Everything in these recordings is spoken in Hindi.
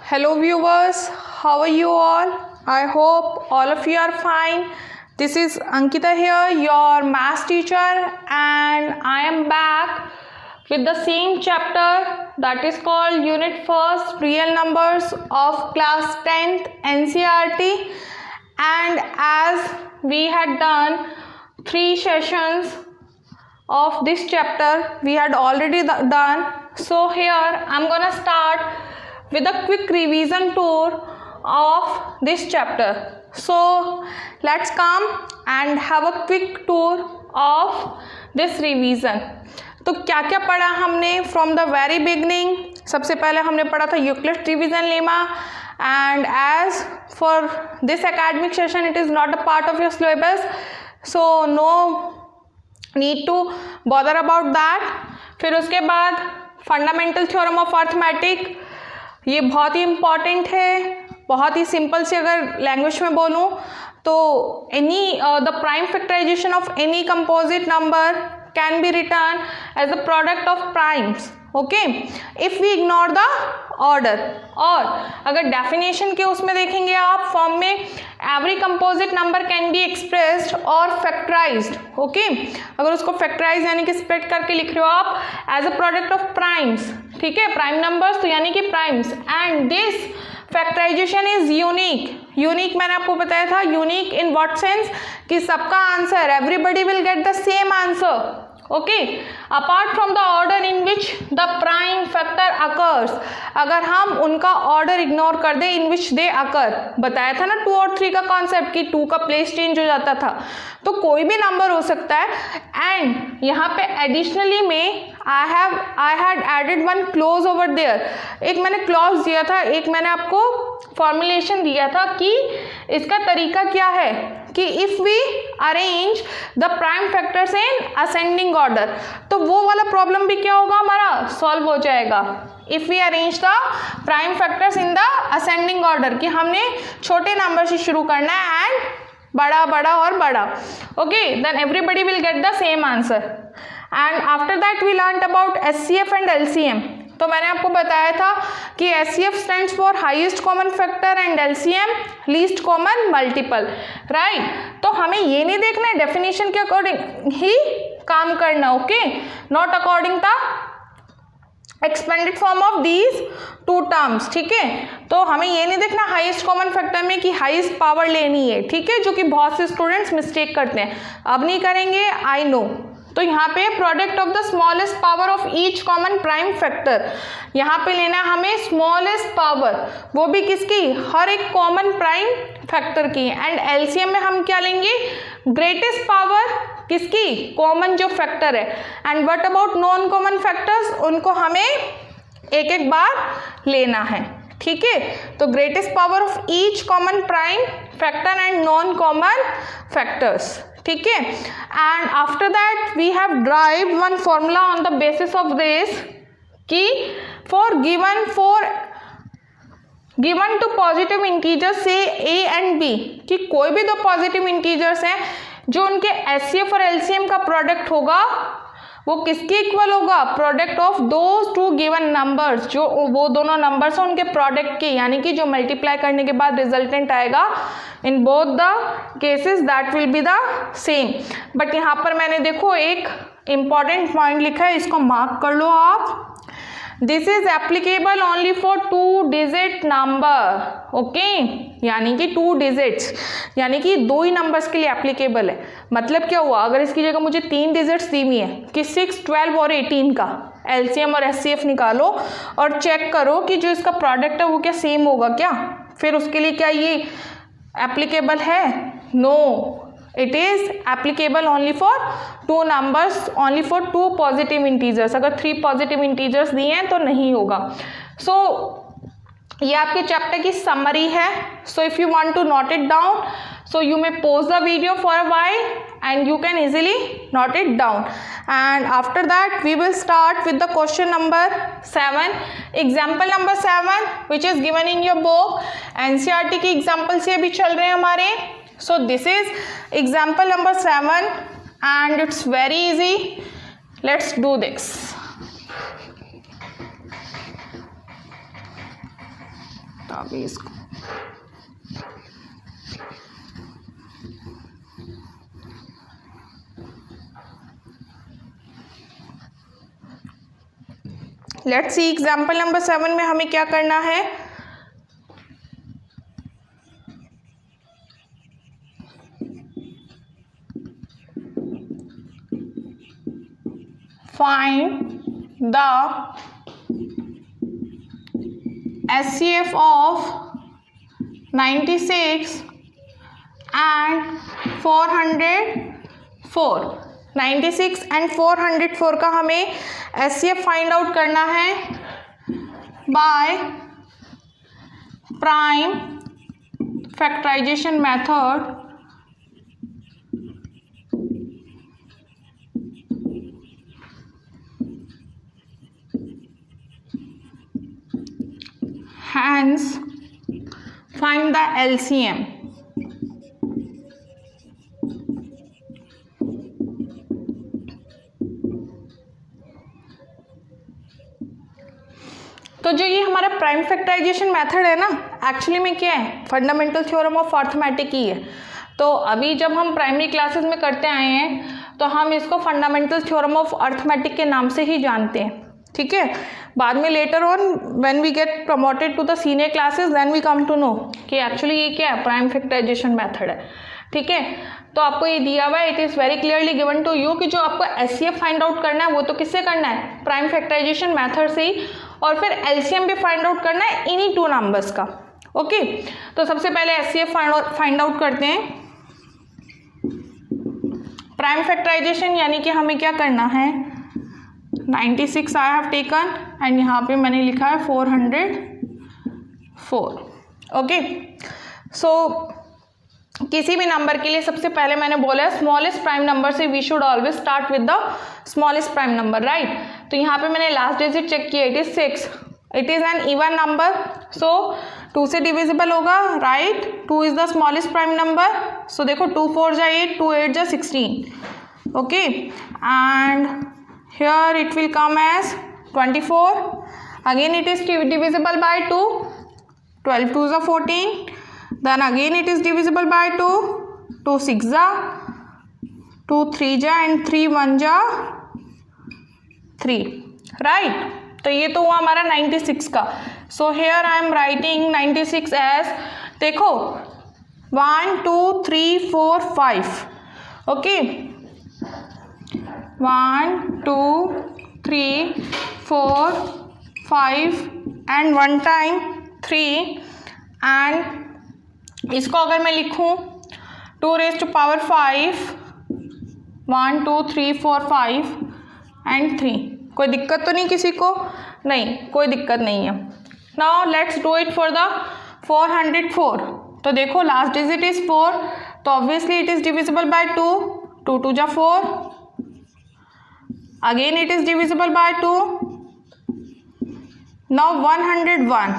Hello viewers, how are you all? I hope all of you are fine. This is Ankita here, your maths teacher, and I am back with the same chapter that is called Unit First Real Numbers of Class 10th NCERT. And as we had done 3 sessions of this chapter, we had already done. So here I'm gonna start with a quick revision tour of this chapter. So let's come and have a quick tour of this revision. तो क्या क्या पढ़ा हमने फ्रॉम द वेरी बिगनिंग. सबसे पहले हमने पढ़ा था Euclid division lemma, and as for this academic session it is not a part of your syllabus, so no need to bother about that. फिर उसके बाद फंडामेंटल थ्योरम ऑफ अर्थमेटिक, ये बहुत ही इम्पॉर्टेंट है. बहुत ही सिंपल से अगर लैंग्वेज में बोलूँ तो any the prime factorisation of any composite number can be return as a product of primes. Okay, if we ignore the order. और अगर डेफिनेशन के उसमें देखेंगे आप फॉर्म में, every composite number can be expressed और फैक्टराइज्ड. ओके, अगर उसको फैक्टराइज यानी कि स्प्लिट करके लिख रहे हो आप as a product of primes, ठीक है, प्राइम नंबर्स तो यानी कि primes. And this factorisation is unique. Unique मैंने आपको बताया था, यूनिक इन व्हाट सेंस कि सबका answer everybody will get the same answer. Okay, apart from the order in which the prime factor occurs. अगर हम उनका ऑर्डर इग्नोर कर दें इन विच दे अकर, बताया था ना 2 और 3 का कॉन्सेप्ट कि 2 का प्लेस चेंज हो जाता था, तो कोई भी नंबर हो सकता है. एंड यहाँ पे एडिशनली में I had added one clause over there. एक मैंने क्लॉज दिया था, एक मैंने आपको फॉर्मुलेशन दिया था कि इसका तरीका क्या है कि if we arrange the prime factors in ascending order, तो वो वाला प्रॉब्लम भी क्या होगा हमारा सॉल्व हो जाएगा. If we arrange the prime factors in the ascending order, कि हमने छोटे नंबर से शुरू करना है एंड बड़ा बड़ा और बड़ा. Okay, then everybody will get the same answer. And after that we learn about HCF and LCM. तो मैंने आपको बताया था कि HCF stands for highest common factor and LCM least common multiple, right. तो हमें ये नहीं देखना है डेफिनेशन के अकॉर्डिंग ही काम करना. Okay, not according the expanded form of these 2 terms. ठीक है, तो हमें ये नहीं देखना हाईएस्ट कॉमन फैक्टर में कि हाईएस्ट पावर लेनी है, ठीक है, जो कि बहुत से स्टूडेंट्स मिस्टेक करते हैं. अब नहीं करेंगे, आई नो. तो यहाँ पे product of the smallest power of each common prime factor, यहाँ पे लेना हमें स्मॉलेस्ट पावर, वो भी किसकी, हर एक कॉमन प्राइम फैक्टर की. एंड एलसीएम में हम क्या लेंगे, ग्रेटेस्ट पावर किसकी, कॉमन जो फैक्टर है. And what about non common factors, उनको हमें एक एक बार लेना है. ठीक है, तो greatest power of each common prime factor and non common factors. ठीक है, and after that we have derived one formula on the basis of this कि for given two positive integers से ए एंड बी, कि कोई भी 2 पॉजिटिव इंटीजर्स हैं जो उनके एचसीएफ और एलसीएम का प्रोडक्ट होगा वो किसके इक्वल होगा, product of those 2 given numbers, जो वो दोनों नंबर्स हैं उनके प्रोडक्ट के, यानी कि जो मल्टीप्लाई करने के बाद रिजल्टेंट आएगा in both the cases that will be the same. But यहाँ पर मैंने देखो एक इम्पॉर्टेंट पॉइंट लिखा है, इसको मार्क कर लो आप. This is applicable only for 2 digit number. Okay, यानी कि 2 डिजिट्स, यानी कि 2 ही नंबर्स के लिए एप्लीकेबल है. मतलब क्या हुआ, अगर इसकी जगह मुझे 3 डिजिट्स दी हुई है कि 6, 12 और 18 का एलसीएम और एचसीएफ निकालो और चेक करो कि जो इसका प्रोडक्ट है वो क्या सेम होगा क्या, फिर उसके लिए क्या ये एप्लीकेबल है, no. It is applicable only for 2 numbers, only for 2 positive integers. अगर 3 पॉजिटिव इंटीजर्स दिए हैं तो नहीं होगा. सो ये आपके चैप्टर की समरी है. So if you want to note it down, so you may pause the video for a while and you can easily note it down. And after that we will start with the question number 7, example number 7 which is given in your book. NCERT की example से भी चल रहे हैं हमारे. So this is example number 7 and it's very easy. Let's do this. अभी इसको लेट्स सी एग्जाम्पल नंबर 7 में हमें क्या करना है। Find the HCF of 96 and 404। 96 and 404 का हमें HCF फाइंड आउट करना है by prime factorisation method hence find the LCM। तो जो ये हमारा प्राइम फैक्टराइजेशन मेथड है ना, एक्चुअली में क्या है, फंडामेंटल थ्योरम ऑफ अर्थमेटिक ही है। तो अभी जब हम प्राइमरी क्लासेस में करते आए हैं तो हम इसको फंडामेंटल थ्योरम ऑफ अर्थमेटिक के नाम से ही जानते हैं, ठीक है। बाद में later on when we get promoted to the senior classes then we come to know कि एक्चुअली ये क्या है, प्राइम फैक्टराइजेशन मेथड है, ठीक है। तो आपको ये दिया हुआ है, it is very clearly given to you कि जो आपको HCF फाइंड आउट करना है वो तो किससे करना है, प्राइम फैक्टराइजेशन मेथड से ही, और फिर LCM भी फाइंड आउट करना है इन्हीं 2 नंबर्स का। ओके, तो सबसे पहले HCF फाइंड आउट करते हैं। प्राइम फैक्टराइजेशन यानी कि हमें क्या करना है, 96 आई हैव टेकन एंड यहाँ पे मैंने लिखा है 404। ओके, सो किसी भी नंबर के लिए सबसे पहले मैंने बोला स्मॉलेस्ट प्राइम नंबर से we should always start with the smallest prime number, right. तो यहाँ पे मैंने लास्ट डिजिट चेक किया, it is 6, it is an even number, so 2 से डिविजिबल होगा, right. 2 is the smallest prime number, so देखो 2 4 जा 8, 2 8 जा 16, okay, and here it will come as 24, again it is divisible by 2, 12 2s are 14, then again it is divisible by 2, 2 6 ja, 2 3 ja and 3 1 ja 3, right। तो ये तो हुआ हमारा 96 का। so here I am writing 96 as, देखो 1 2 3 4 5, okay, 1 2 3 4 5 and 1 time 3, and इसको अगर मैं लिखूं 2 raised to power 5, 1 2 3 4 5 and 3, कोई दिक्कत तो नहीं किसी को, नहीं कोई दिक्कत नहीं है। Now let's do it for the 404। तो देखो लास्ट डिजिट इज 4, तो obviously it is divisible by 2, 2 2 जा 4, again it is divisible by 2, now 101।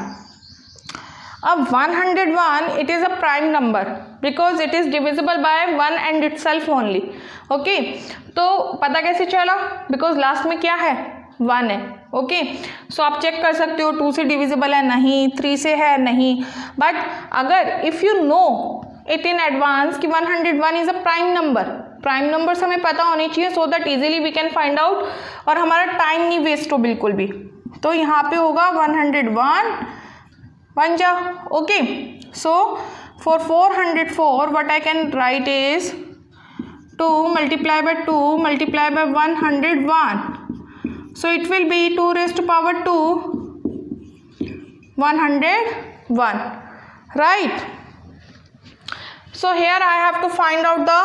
अब 101 it is a prime number because it is divisible by 1 and itself only, okay। तो पता कैसे चला, because लास्ट में क्या है, 1 है, ओके। सो आप चेक कर सकते हो 2 से डिविजिबल है नहीं, 3 से है नहीं, बट अगर if you know it in advance कि 101 is a prime number, prime numbers हमें पता होनी चाहिए so that easily we can find out और हमारा टाइम नहीं वेस्ट हो बिल्कुल भी। तो यहाँ पे होगा 101 1 जा, okay. So for 404 what I can right is 2 multiplied by 2 multiplied by 101, so it will be 2 raised to power 2 101, right। so here I have to find out the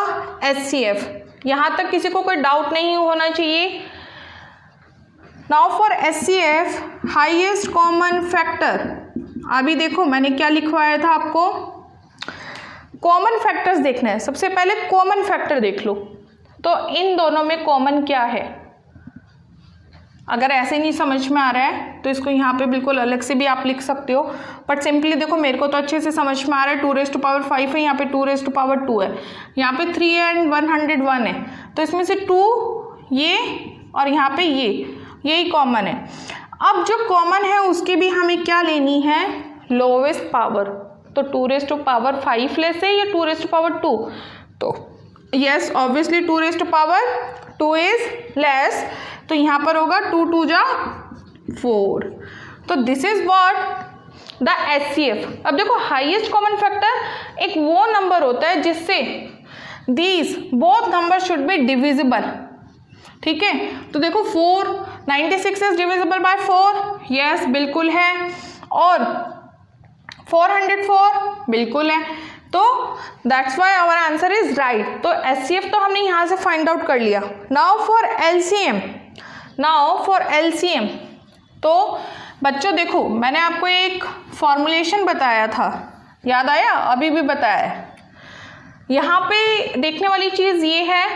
HCF। यहाँ तक किसी को कोई डाउट नहीं होना चाहिए। now for HCF highest common factor, अभी देखो मैंने क्या लिखवाया था आपको, कॉमन फैक्टर्स देखना है। सबसे पहले कॉमन फैक्टर देख लो, तो इन दोनों में कॉमन क्या है। अगर ऐसे नहीं समझ में आ रहा है तो इसको यहाँ पे बिल्कुल अलग से भी आप लिख सकते हो, बट सिंपली देखो मेरे को तो अच्छे से समझ में आ रहा है। 2 raised to power 5 है, यहाँ पे 2 raised to power 2 है, यहाँ पे 3 एंड 101 है, तो इसमें से 2 ये और यहाँ पे यही कॉमन है। अब जो कॉमन है उसकी भी हमें क्या लेनी है, लोवेस्ट पावर, तो 2 raised to power 5 लेस है या 2 raised to power 2? तो yes obviously 2 raised to power 2 is less, तो यहाँ पर होगा 2 2 जा 4. तो this is what the HCF. अब देखो हाईएस्ट कॉमन फैक्टर एक वो नंबर होता है जिससे these both number should be divisible. ठीक है, तो देखो 96 इज डिविजिबल बाय 4, यस बिल्कुल है, और 404 बिल्कुल है, तो that's why our answer is right. तो HCF तो हमने यहाँ से फाइंड आउट कर लिया. नाउ फॉर LCM, तो बच्चों देखो मैंने आपको एक फॉर्मुलेशन बताया था, याद आया? अभी भी बताया है. यहाँ पे देखने वाली चीज़ ये है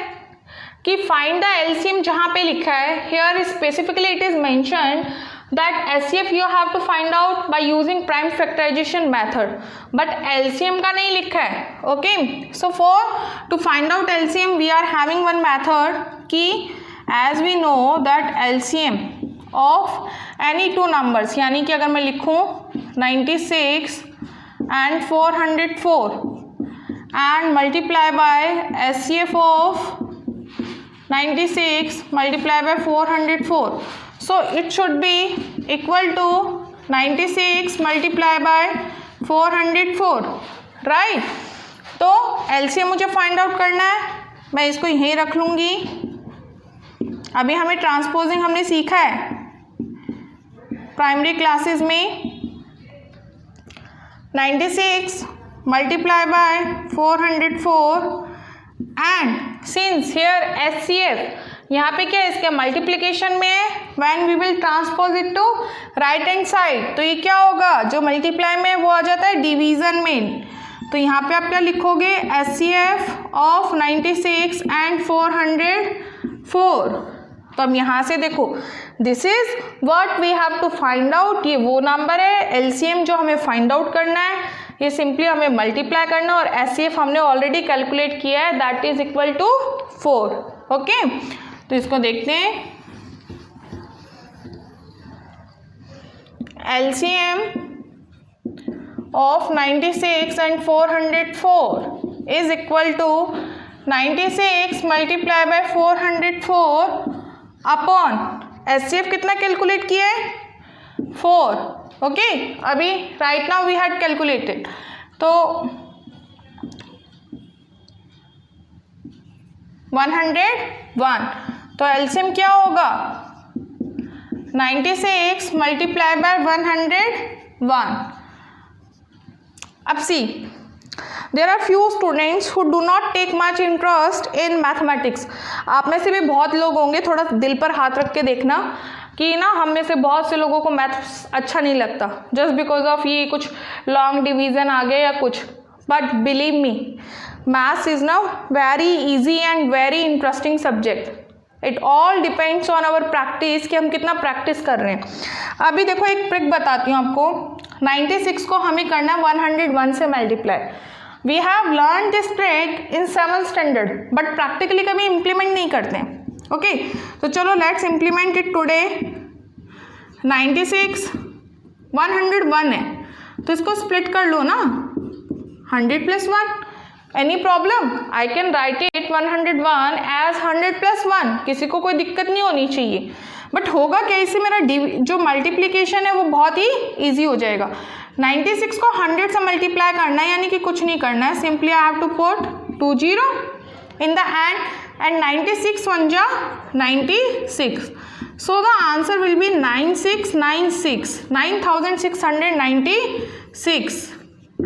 कि फाइंड द LCM जहाँ पे लिखा है, here specifically it is mentioned that HCF you have to find out by using prime factorization method, but LCM का नहीं लिखा है. Okay, so to find out LCM we are having one method कि as we know that LCM of any two numbers, यानी कि अगर मैं लिखूँ 96 and 404 and multiply by HCF of 96 multiply by 404, so it should be equal to 96 multiply by 404, right? तो LCM मुझे फाइंड आउट करना है, मैं इसको यहीं रख लूँगी. अभी हमें ट्रांसपोजिंग हमने सीखा है प्राइमरी क्लासेस में. 96 multiply by 404 and since here HCF यहाँ पे क्या है, इसके मल्टीप्लिकेशन में when we will transpose it to right hand side, तो ये क्या होगा, जो मल्टीप्लाई में वो आ जाता है डिवीजन में. तो यहाँ पे आप क्या लिखोगे, HCF ऑफ 96 एंड 404. तो अब यहाँ से देखो this is what we have to find out. ये वो नंबर है LCM जो हमें फाइंड आउट करना है. ये सिंपली हमें मल्टीप्लाई करना है, और HCF हमने ऑलरेडी कैलकुलेट किया है, that is equal to 4. Okay, तो इसको देखते हैं. LCM of 96 and 404 is equal to 96 multiply by 404 upon HCF कितना कैलकुलेट किया है, 4. ओके, अभी right now we had calculated, तो 101. तो LCM क्या होगा, 96 मल्टीप्लाई बाय 101. अब see, there are few students who do not take much interest in mathematics. आप में से भी बहुत लोग होंगे, थोड़ा दिल पर हाथ रख के देखना कि ना हम में से बहुत से लोगों को मैथ्स अच्छा नहीं लगता जस्ट बिकॉज ऑफ ये कुछ लॉन्ग डिवीजन आ गए या कुछ. But believe me, maths is now very easy and very interesting subject. It all depends on our practice कि हम कितना प्रैक्टिस कर रहे हैं. अभी देखो एक ट्रिक बताती हूँ आपको. 96 को हमें करना है 101 से multiply. We have learn this trick in 7th standard, but practically कभी इम्प्लीमेंट नहीं करते हैं. ओके, तो चलो लेट्स इम्प्लीमेंट इट टुडे. 96 101 है, तो इसको स्प्लिट कर लो ना, 100 + 1. Any problem, I can write it 101 as 100 + 1. किसी को कोई दिक्कत नहीं होनी चाहिए. बट होगा क्या, इससे मेरा जो मल्टीप्लिकेशन है वो बहुत ही ईजी हो जाएगा. 96 को 100 से मल्टीप्लाई करना है, यानी कि कुछ नहीं करना है, simply I have to put 20 in the end and 96 1 ja 96. So the answer will be 9696,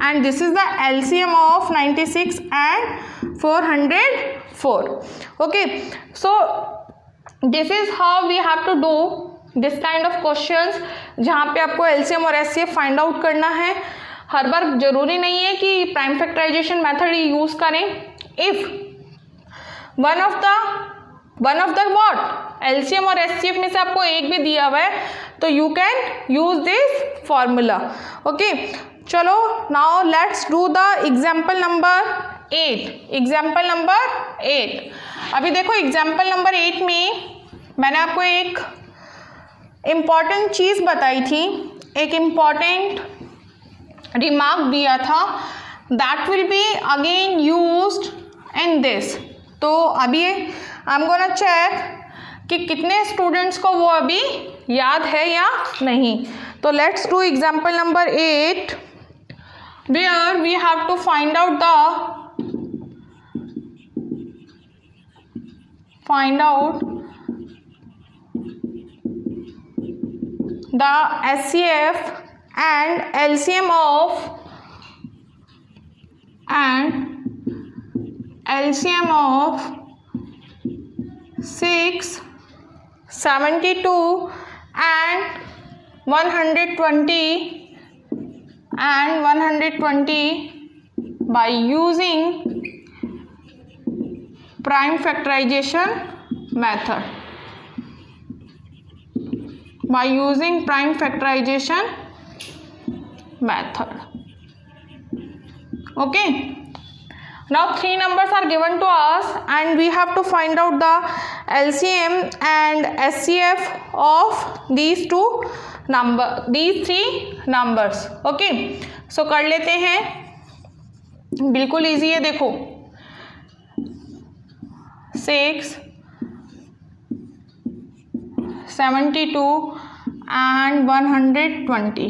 and this is the LCM of 96 and 404. Okay, so this is how we have to do this kind of questions जहाँ पे आपको LCM और HCF फाइंड आउट करना है. हर बार जरूरी नहीं है कि प्राइम फैक्टराइजेशन मेथड ही यूज करें. If one of the what LCM और HCF में से आपको एक भी दिया हुआ है तो you can use this formula. Okay, चलो now let's do the example number 8. Example number 8. अभी देखो एग्जाम्पल नंबर 8 में मैंने आपको एक इम्पॉर्टेंट चीज़ बताई थी, एक इम्पॉर्टेंट रिमार्क दिया था that will be again used in this. तो अभी आई एम गोना चेक कि कितने स्टूडेंट्स को वो अभी याद है या नहीं। तो let's do example number 8 where we have to find out the HCF and LCM of 6, 72 and 120 by using prime factorization method. Okay, now 3 numbers are given to us and we have to find out the LCM and HCF of these 3 numbers. Okay, so कर लेते हैं, बिल्कुल इजी है। देखो 6, 72 and 120।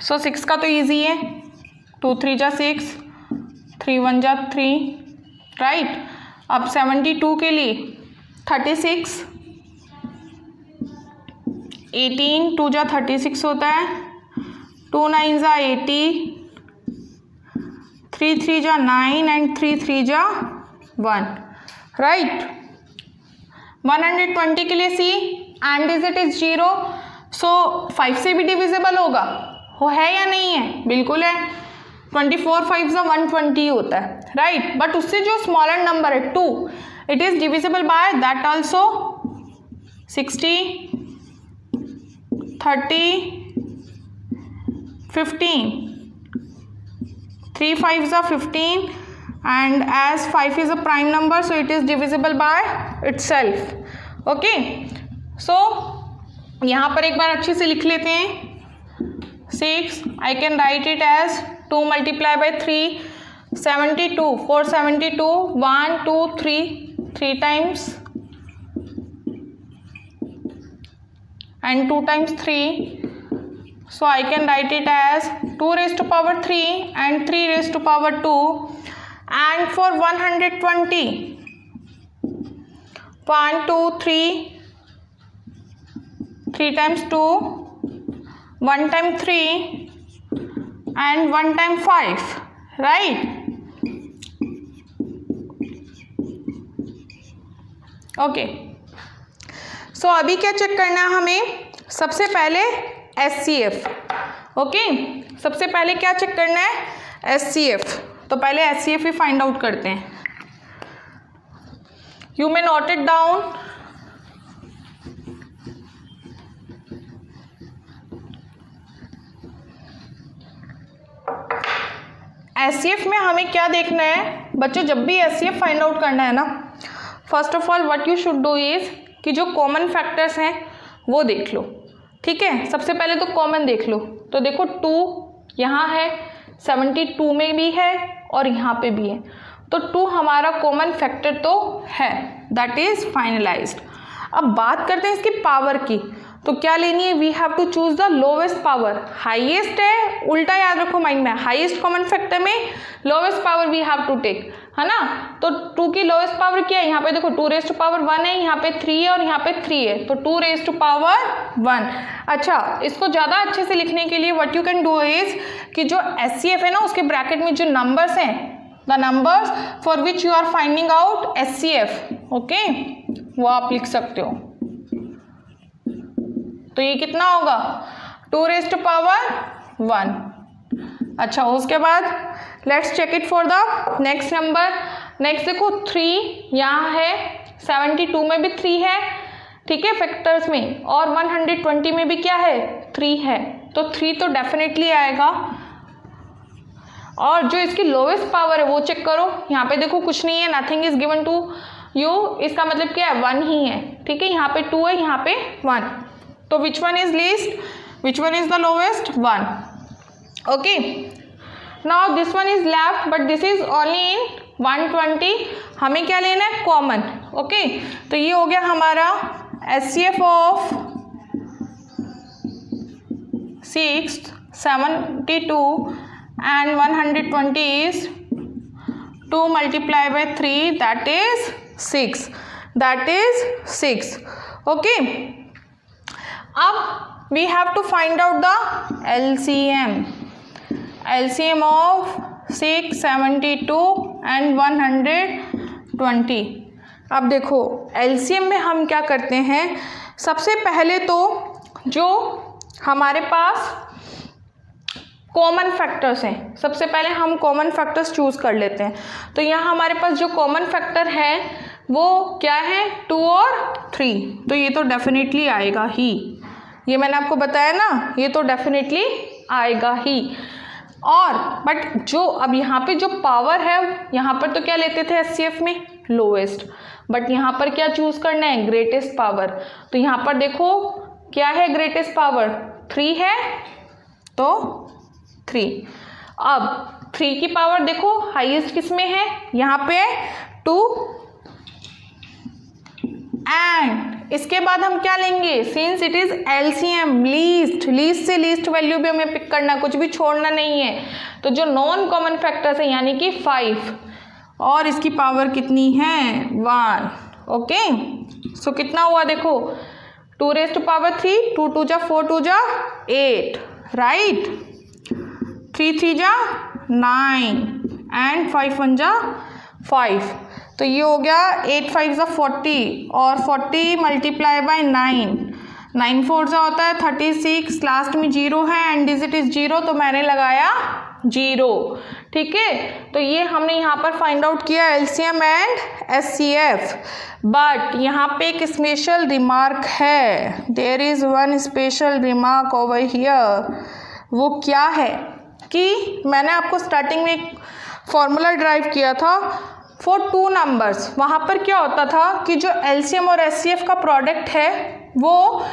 सो 6 का तो इजी है, 2 3 जा 6, 3 1 जा 3, राइट। अब 72 के लिए 36, 18 2 जा 36 होता है, 2 9 जा 80, 3 3 जा 9 एंड 3 3 जा 1, राइट। 120 के लिए सी एंड डिजिट इज 0, सो 5 से भी डिविजिबल होगा, वो है या नहीं है? बिल्कुल है। 24 5 जा 120 होता है, राइट। बट उससे जो स्मॉलर नंबर है 2, it is divisible by that also. 60, 30, 15, 3 5 जा 15 and as 5 is a prime number so it is divisible by itself. Okay, so यहाँ पर एक बार अच्छे से लिख लेते हैं। 6 I can write it as 2 multiplied by 3, 72, 472, 1 2 3, 3 times and 2 times 3, so I can write it as 2 raised to power 3 and 3 raised to power 2, and for 120 1 2 3, 3 times 2, 1 time 3 and 1 time 5, right? Okay, सो अभी क्या चेक करना है हमें? सबसे पहले HCF। ओके, सबसे पहले क्या चेक करना है? HCF। तो पहले HCF ही फाइंड आउट करते हैं। You may note it down. HCF में हमें क्या देखना है बच्चों? जब भी HCF फाइंड आउट करना है ना, first of all what you should do is कि जो कॉमन फैक्टर्स हैं वो देख लो, ठीक है। सबसे पहले तो कॉमन देख लो। तो देखो 2 यहाँ है, 72 में भी है और यहाँ पे भी है, तो 2 हमारा कॉमन फैक्टर तो है, दैट इज फाइनलाइज्ड। अब बात करते हैं इसकी पावर की। तो क्या लेनी है? We have to choose the lowest power. Highest है, उल्टा याद रखो माइंड में, हाईएस्ट कॉमन फैक्टर में lowest power we have to take, है ना। तो 2 की लोवेस्ट पावर क्या है? यहाँ पे देखो 2 रेज टू पावर 1 है, यहाँ पे 3 है और यहाँ पे 3 है, तो 2 रेज टू पावर 1। अच्छा, इसको ज़्यादा अच्छे से लिखने के लिए what you can do is कि जो HCF है ना, उसके ब्रैकेट में जो नंबर्स हैं, the numbers for which you are finding out HCF, okay, वो आप लिख सकते हो। तो ये कितना होगा? 2 रेज टू पावर 1। अच्छा, उसके बाद let's check it for the next number. Next देखो 3 यहाँ है, 72 में भी 3 है, ठीक है, फैक्टर्स में, और 120 में भी क्या है? 3 है, तो 3 तो डेफिनेटली आएगा। और जो इसकी लोवेस्ट पावर है वो चेक करो। यहाँ पे देखो कुछ नहीं है, nothing is given to you, इसका मतलब क्या है? 1 ही है, ठीक है। यहाँ पे 2 है, यहाँ पे 1, तो which one is least? Which one is the lowest? 1. Okay. Now this one is left, but this is only in 120. हमें क्या लेना है? कॉमन. ओके, तो ये हो गया हमारा HCF of 6, 72 and 120 is 2 multiplied by 3, that is 6. That is 6. Okay. अब we have to find out the LCM. LCM of 6, 72 and 120. अब देखो LCM में हम क्या करते हैं, सबसे पहले तो जो हमारे पास कॉमन फैक्टर्स हैं, सबसे पहले हम कॉमन फैक्टर्स चूज़ कर लेते हैं. तो यहाँ हमारे पास जो कॉमन फैक्टर है वो क्या है? 2 और 3. तो ये तो डेफिनेटली आएगा ही, ये मैंने आपको बताया ना, ये तो डेफिनेटली आएगा ही. और बट जो अब यहाँ पे जो पावर है, यहाँ पर तो क्या लेते थे HCF में? लोएस्ट. बट यहाँ पर क्या चूज़ करना है? Greatest power. तो यहाँ पर देखो क्या है ग्रेटेस्ट पावर? 3 है, तो 3. अब 3 की पावर देखो हाईएस्ट किस में है? यहाँ पे 2. एंड इसके बाद हम क्या लेंगे? Since it is LCM, least से लीस्ट वैल्यू भी हमें पिक करना, कुछ भी छोड़ना नहीं है. तो जो नॉन कॉमन फैक्टर्स है यानी कि 5, और इसकी पावर कितनी है? 1. ओके, सो कितना हुआ देखो, 2 raised to power 3, 2 2 जा 4 2 जा 8, राइट. 3 3 जा 9 एंड 5 1 जा 5. तो ये हो गया 8 5 जा 40 और 40 मल्टीप्लाई बाय 9, 9 4 जा होता है 36. लास्ट में 0 है एंड डिजिट इज 0, तो मैंने लगाया 0. ठीक है, तो ये हमने यहाँ पर फाइंड आउट किया LCM एंड HCF. बट यहाँ पे एक स्पेशल रिमार्क है. There is one special remark over here. वो क्या है कि मैंने आपको स्टार्टिंग में एक फॉर्मूला ड्राइव किया था फॉर 2 नंबर्स. वहाँ पर क्या होता था कि जो LCM और HCF का प्रोडक्ट है वो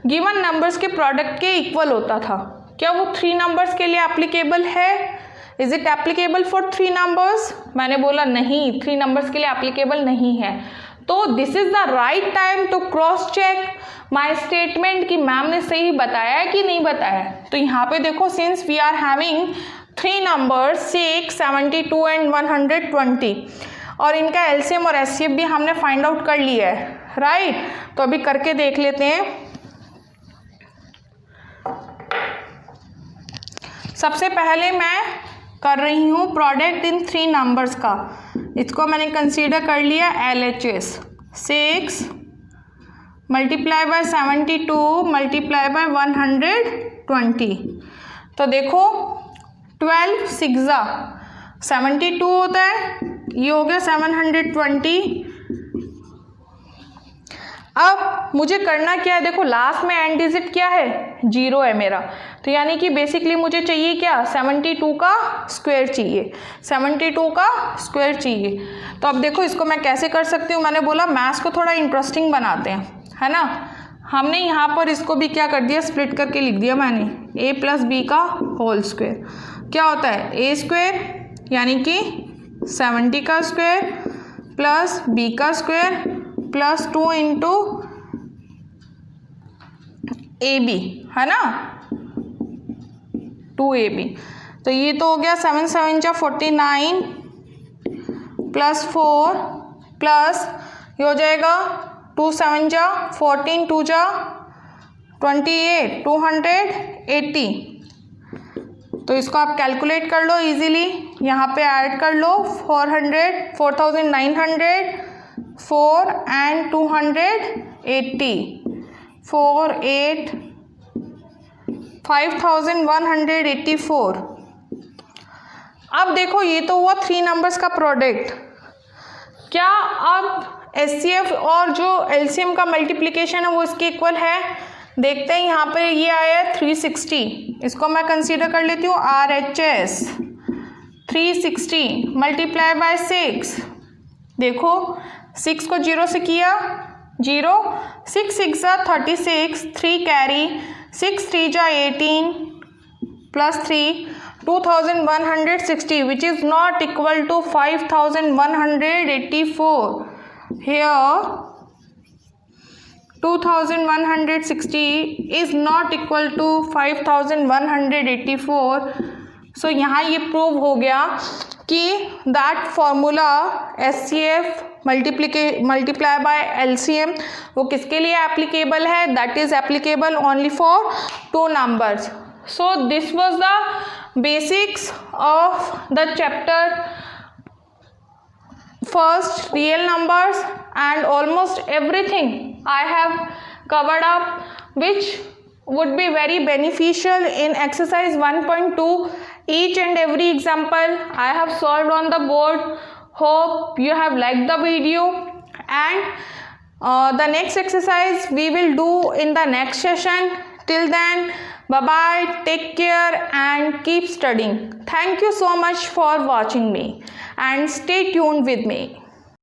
गिवन नंबर्स के प्रोडक्ट के इक्वल होता था. क्या वो 3 नंबर्स के लिए एप्लीकेबल है? Is it applicable for 3 numbers? मैंने बोला नहीं, 3 नंबर्स के लिए एप्लीकेबल नहीं है. तो this is the right time to cross check my statement कि मैम ने सही बताया है कि नहीं बताया. तो यहाँ पे देखो, since we are having 3 numbers 6, 72 and 120, और इनका LCM और HCF भी हमने फाइंड आउट कर लिया है, राइट. तो अभी करके देख लेते हैं. सबसे पहले मैं कर रही हूँ प्रोडक्ट इन 3 नंबर्स का. इसको मैंने कंसीडर कर लिया LHS. 6 multiply by 72 multiply by 120. तो देखो 12 6 72 होता है, ये हो गया 720. अब मुझे करना क्या है? देखो लास्ट में एंड डिजिट क्या है? 0 है मेरा. तो यानी कि बेसिकली मुझे चाहिए क्या? 72 का स्क्वायर चाहिए, 72 का स्क्वायर चाहिए. तो अब देखो इसको मैं कैसे कर सकती हूँ. मैंने बोला मैथ्स को थोड़ा इंटरेस्टिंग बनाते हैं, है ना. हमने यहाँ पर इसको भी क्या कर दिया? स्प्लिट करके लिख दिया मैंने, a + b का होल स्क्वायर. क्या होता है? a स्क्वायर यानी कि 70 का स्क्वायर प्लस b का स्क्वायर प्लस 2 इंटू AB, है ना, 2AB. तो ये तो हो गया 7 7 जा 49 प्लस 4 प्लस ये हो जाएगा 2 7 जा 14, 2 जा 28, 280. तो इसको आप कैलकुलेट कर लो इजीली. यहाँ पे ऐड कर लो 4900, 4 and 280, 4 8 5184. अब देखो ये तो हुआ 3 नंबर्स का प्रोडक्ट. क्या अब HCF और जो LCM का मल्टीप्लिकेशन है वो इसके इक्वल है? देखते हैं. यहाँ पर ये आया 360, इसको मैं कंसीडर कर लेती हूँ RHS. 360 multiply by 6. देखो 6 को 0 से किया 0, 6 6 36, 3 carry 6 3 ja 18 plus 3 2160, which is not equal to 5184. Here 2160 is not equal to 5184. So यहाँ ये प्रूव हो गया कि that formula SCF multiply by LCM वो किसके लिए एप्लीकेबल है, that is applicable only for two numbers. So this was the basics of the chapter first, real numbers, and almost everything I have covered up, which would be very beneficial in exercise 1.2. Each and every example I have solved on the board. Hope you have liked the video, and the next exercise we will do in the next session. Till then, bye bye, take care and keep studying. Thank you so much for watching me and stay tuned with me.